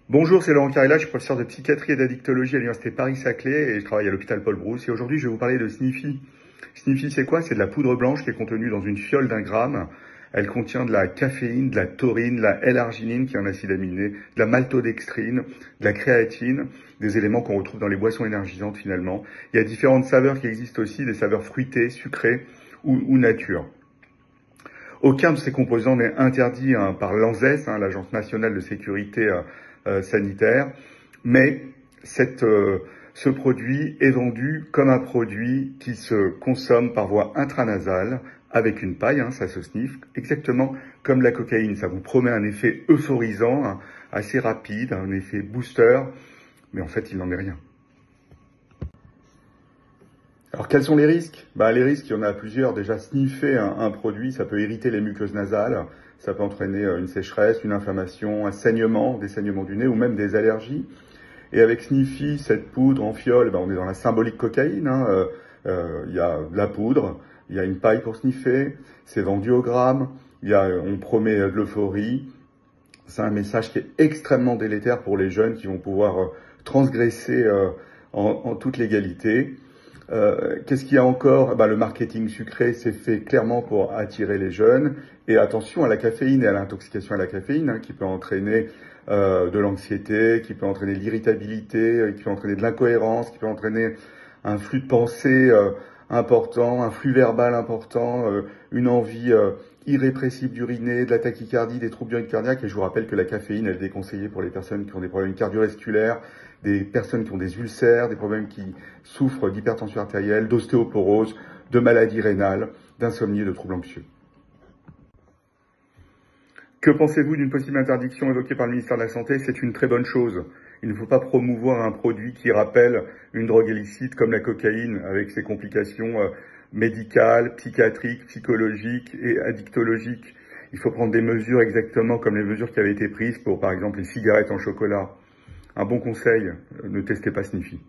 Bonjour, c'est Laurent Carrella, je suis professeur de psychiatrie et d'addictologie à l'Université Paris-Saclay et je travaille à l'hôpital Paul Brousse. Et aujourd'hui, je vais vous parler de Sniffy. Sniffy, c'est quoi? C'est de la poudre blanche qui est contenue dans une fiole d'1 gramme. Elle contient de la caféine, de la taurine, de la L-arginine, qui est un acide aminé, de la maltodextrine, de la créatine, des éléments qu'on retrouve dans les boissons énergisantes finalement. Il y a différentes saveurs qui existent aussi, des saveurs fruitées, sucrées ou nature. Aucun de ces composants n'est interdit par l'ANSES, l'Agence nationale de sécurité sanitaire, mais ce produit est vendu comme un produit qui se consomme par voie intranasale avec une paille, ça se sniffe, exactement comme la cocaïne. Ça vous promet un effet euphorisant, assez rapide, un effet booster, mais en fait, il n'en est rien. Alors, quels sont les risques? Les risques, il y en a plusieurs. Déjà, sniffer un produit, ça peut irriter les muqueuses nasales, ça peut entraîner une sécheresse, une inflammation, un saignement, des saignements du nez ou même des allergies. Et avec Sniffy, cette poudre en fiole, on est dans la symbolique cocaïne. Il y a de la poudre, il y a une paille pour sniffer, c'est vendu au gramme, on promet de l'euphorie. C'est un message qui est extrêmement délétère pour les jeunes qui vont pouvoir transgresser en toute légalité. Qu'est-ce qu'il y a encore? Le marketing sucré, c'est fait clairement pour attirer les jeunes. Et attention à la caféine et à l'intoxication à la caféine, qui peut entraîner de l'anxiété, qui peut entraîner de l'irritabilité, qui peut entraîner de l'incohérence, qui peut entraîner un flux de pensée important, un flux verbal important, une envie irrépressible d'uriner, de la tachycardie, des troubles du rythme cardiaque. Et je vous rappelle que la caféine, elle est déconseillée pour les personnes qui ont des problèmes cardiovasculaires, des personnes qui ont des ulcères, des problèmes qui souffrent d'hypertension artérielle, d'ostéoporose, de maladies rénales, d'insomnie et de troubles anxieux. Que pensez-vous d'une possible interdiction évoquée par le ministère de la Santé? C'est une très bonne chose. Il ne faut pas promouvoir un produit qui rappelle une drogue illicite comme la cocaïne, avec ses complications médicales, psychiatriques, psychologiques et addictologiques. Il faut prendre des mesures exactement comme les mesures qui avaient été prises pour, par exemple, les cigarettes en chocolat. Un bon conseil, ne testez pas Sniffy.